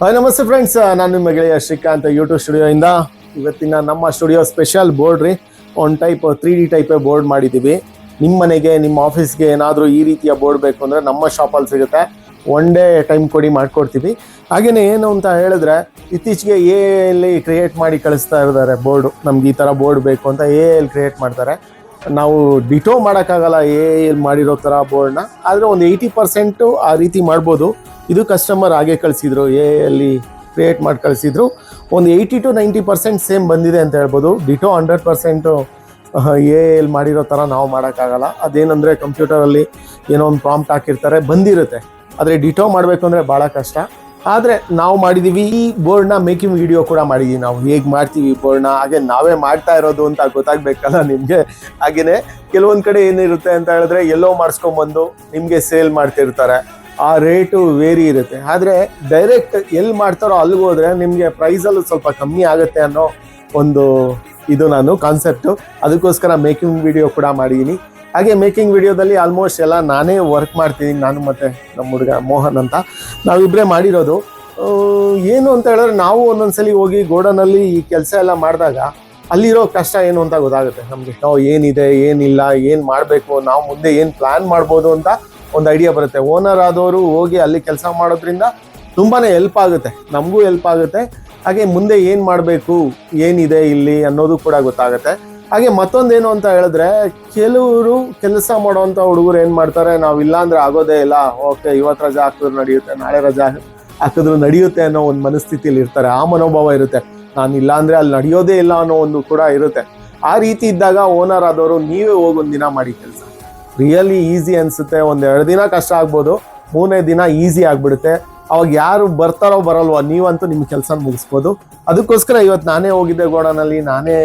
Hi ನಮಸ್ತೆ friends, ನಾನು ನಿಮ್ಮ ಗೆಳೆಯ ಶ್ರೀಕಾಂತ್ ಯೂಟ್ಯೂಬ್ ಸ್ಟುಡಿಯೋಯಿಂದ. ಇವತ್ತಿನ ನಮ್ಮ ಸ್ಟುಡಿಯೋ ಸ್ಪೆಷಲ್ ಬೋರ್ಡ್ ರೀ. ಒಂದು ಟೈಪ್ 3D ಟೈಪೇ ಬೋರ್ಡ್ ಮಾಡಿದ್ದೀವಿ. ನಿಮ್ಮ ಮನೆಗೆ, ನಿಮ್ಮ ಆಫೀಸ್ಗೆ ಏನಾದರೂ ಈ ರೀತಿಯ ಬೋರ್ಡ್ ಬೇಕು ಅಂದರೆ ನಮ್ಮ ಶಾಪಲ್ಲಿ ಸಿಗುತ್ತೆ. ಒನ್ ಡೇ ಟೈಮ್ ಕೊಡಿ ಮಾಡಿಕೊಡ್ತೀವಿ. ಹಾಗೆಯೇ ಏನು ಅಂತ ಹೇಳಿದ್ರೆ, ಇತ್ತೀಚೆಗೆ ಎಲ್ಲಿ ಕ್ರಿಯೇಟ್ ಮಾಡಿ ಕಳಿಸ್ತಾ ಇದ್ದಾರೆ ಬೋರ್ಡು. ನಮ್ಗೆ ಈ ಥರ ಬೋರ್ಡ್ ಬೇಕು ಅಂತ ಎಲ್ಲಿ ಕ್ರಿಯೇಟ್ ಮಾಡ್ತಾರೆ. ನಾವು ಡಿಟೋ ಮಾಡೋಕ್ಕಾಗಲ್ಲ ಎಲ್ಲಿ ಮಾಡಿರೋ ಥರ ಬೋರ್ಡ್ನ, ಆದರೆ ಒಂದು 80% ಆ ರೀತಿ ಮಾಡ್ಬೋದು. ಇದು ಕಸ್ಟಮರ್ ಹಾಗೆ ಕಳಿಸಿದ್ರು, ಎಲ್ಲಿ ಕ್ರಿಯೇಟ್ ಮಾಡಿ ಕಳಿಸಿದ್ರು. ಒಂದು 80 to 90% ಸೇಮ್ ಬಂದಿದೆ ಅಂತ ಹೇಳ್ಬೋದು. ಡಿಟೋ 100% ಎಲ್ಲಿ ಮಾಡಿರೋ ಥರ ನಾವು ಮಾಡೋಕ್ಕಾಗಲ್ಲ. ಅದೇನೆಂದರೆ ಕಂಪ್ಯೂಟರಲ್ಲಿ ಏನೋ ಒಂದು ಪ್ರಾಂಪ್ಟ್ ಹಾಕಿರ್ತಾರೆ, ಬಂದಿರುತ್ತೆ. ಆದರೆ ಡಿಟೋ ಮಾಡಬೇಕು ಅಂದರೆ ಭಾಳ ಕಷ್ಟ. ಆದರೆ ನಾವು ಮಾಡಿದ್ದೀವಿ. ಈ ಬೋರ್ಡ್ನ ಮೇಕಿಂಗ್ ವಿಡಿಯೋ ಕೂಡ ಮಾಡಿದ್ದೀವಿ. ನಾವು ಹೇಗೆ ಮಾಡ್ತೀವಿ ಬೋರ್ಡ್ನ, ಹಾಗೆ ನಾವೇ ಮಾಡ್ತಾ ಇರೋದು ಅಂತ ಗೊತ್ತಾಗಬೇಕಲ್ಲ ನಿಮಗೆ. ಹಾಗೆಯೇ ಕೆಲವೊಂದು ಕಡೆ ಏನಿರುತ್ತೆ ಅಂತ ಹೇಳಿದ್ರೆ, ಎಲ್ಲೋ ಮಾಡಿಸ್ಕೊಂಬಂದು ನಿಮಗೆ ಸೇಲ್ ಮಾಡ್ತಿರ್ತಾರೆ. ಆ ರೇಟು ವೇರಿ ಇರುತ್ತೆ. ಆದರೆ ಡೈರೆಕ್ಟ್ ಎಲ್ಲಿ ಮಾಡ್ತಾರೋ ಅಲ್ಲಿಗೆ ಹೋದರೆ ನಿಮಗೆ ಪ್ರೈಸಲ್ಲೂ ಸ್ವಲ್ಪ ಕಮ್ಮಿ ಆಗುತ್ತೆ ಅನ್ನೋ ಒಂದು ಇದು ನಾನು ಕಾನ್ಸೆಪ್ಟು. ಅದಕ್ಕೋಸ್ಕರ ಮೇಕಿಂಗ್ ವಿಡಿಯೋ ಕೂಡ ಮಾಡಿದ್ದೀನಿ. ಹಾಗೆ ಮೇಕಿಂಗ್ ವಿಡಿಯೋದಲ್ಲಿ ಆಲ್ಮೋಸ್ಟ್ ಎಲ್ಲ ನಾನೇ ವರ್ಕ್ ಮಾಡ್ತಿದ್ದೀನಿ. ನಾನು ಮತ್ತು ನಮ್ಮ ಹುಡುಗ ಮೋಹನ್ ಅಂತ ನಾವಿಬ್ಬರೇ ಮಾಡಿರೋದು. ಏನು ಅಂತ ಹೇಳಿದ್ರೆ, ನಾವು ಒಂದೊಂದ್ಸಲಿ ಹೋಗಿ ಗೋಡನಲ್ಲಿ ಈ ಕೆಲಸ ಎಲ್ಲ ಮಾಡಿದಾಗ ಅಲ್ಲಿರೋ ಕಷ್ಟ ಏನು ಅಂತ ಗೊತ್ತಾಗುತ್ತೆ ನಮಗೆ. ನಾವು ಏನಿದೆ, ಏನಿಲ್ಲ, ಏನು ಮಾಡಬೇಕು, ನಾವು ಮುಂದೆ ಏನು ಪ್ಲ್ಯಾನ್ ಮಾಡ್ಬೋದು ಅಂತ ಒಂದು ಐಡಿಯಾ ಬರುತ್ತೆ. ಓನರ್ ಆದವರು ಹೋಗಿ ಅಲ್ಲಿ ಕೆಲಸ ಮಾಡೋದ್ರಿಂದ ತುಂಬಾ ಹೆಲ್ಪ್ ಆಗುತ್ತೆ, ನಮಗೂ ಹೆಲ್ಪ್ ಆಗುತ್ತೆ. ಹಾಗೆ ಮುಂದೆ ಏನು ಮಾಡಬೇಕು, ಏನಿದೆ ಇಲ್ಲಿ ಅನ್ನೋದು ಕೂಡ ಗೊತ್ತಾಗುತ್ತೆ. ಹಾಗೆ ಮತ್ತೊಂದೇನು ಅಂತ ಹೇಳಿದ್ರೆ, ಕೆಲವರು ಕೆಲಸ ಮಾಡೋವಂಥ ಹುಡುಗರು ಏನು ಮಾಡ್ತಾರೆ, ನಾವು ಇಲ್ಲಾಂದರೆ ಆಗೋದೇ ಇಲ್ಲ, ಓಕೆ ಇವತ್ತು ರಜಾ ಹಾಕಿದ್ರು ನಡೆಯುತ್ತೆ, ನಾಳೆ ರಜಾ ಹಾಕಿದ್ರು ನಡೆಯುತ್ತೆ ಅನ್ನೋ ಒಂದು ಮನಸ್ಥಿತಿಯಲ್ಲಿ ಇರ್ತಾರೆ. ಆ ಮನೋಭಾವ ಇರುತ್ತೆ. ನಾನು ಇಲ್ಲಾಂದರೆ ಅಲ್ಲಿ ನಡೆಯೋದೇ ಇಲ್ಲ ಅನ್ನೋ ಒಂದು ಕೂಡ ಇರುತ್ತೆ. ಆ ರೀತಿ ಇದ್ದಾಗ ಓನರ್ ಆದವರು ನೀವೇ ಹೋಗೊಂದು ದಿನ ಮಾಡಿ ಕೆಲಸ. ರಿಯಲಿ ಈಸಿ ಅನಿಸುತ್ತೆ. 1-2 ದಿನ ಕಷ್ಟ ಆಗ್ಬೋದು, 3ನೇ ದಿನ ಈಸಿ ಆಗಿಬಿಡುತ್ತೆ. ಅವಾಗ ಯಾರು ಬರ್ತಾರೋ ಬರಲ್ವೋ, ನೀವಂತೂ ನಿಮ್ಮ ಕೆಲಸ ಮುಗಿಸ್ಬೋದು. ಅದಕ್ಕೋಸ್ಕರ ಇವತ್ತು ನಾನೇ ಹೋಗಿದ್ದೆ ಗೋಡನಲ್ಲಿ. ನಾನೇ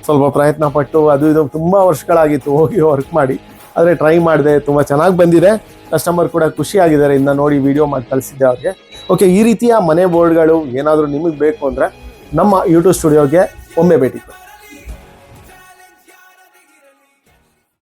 ಸ್ವಲ್ಪ ಪ್ರಯತ್ನ ಪಟ್ಟು, ಅದು ಇದು ತುಂಬ ವರ್ಷಗಳಾಗಿತ್ತು ಹೋಗಿ ವರ್ಕ್ ಮಾಡಿ, ಆದರೆ ಟ್ರೈ ಮಾಡಿದೆ. ತುಂಬ ಚೆನ್ನಾಗಿ ಬಂದಿದೆ. ಕಸ್ಟಮರ್ ಕೂಡ ಖುಷಿಯಾಗಿದ್ದಾರೆ ಇನ್ನು ನೋಡಿ ವಿಡಿಯೋ ಮಾಡಿ ಕಳಿಸಿದ್ದೆ ಅವ್ರಿಗೆ. ಓಕೆ, ಈ ರೀತಿಯ ಮನೆ ಬೋರ್ಡ್ಗಳು ಏನಾದರೂ ನಿಮಗೆ ಬೇಕು ಅಂದರೆ ನಮ್ಮ ಯೂಟ್ಯೂಬ್ ಸ್ಟುಡಿಯೋಗೆ ಒಮ್ಮೆ ಭೇಟಿ ಕೊಡಿ.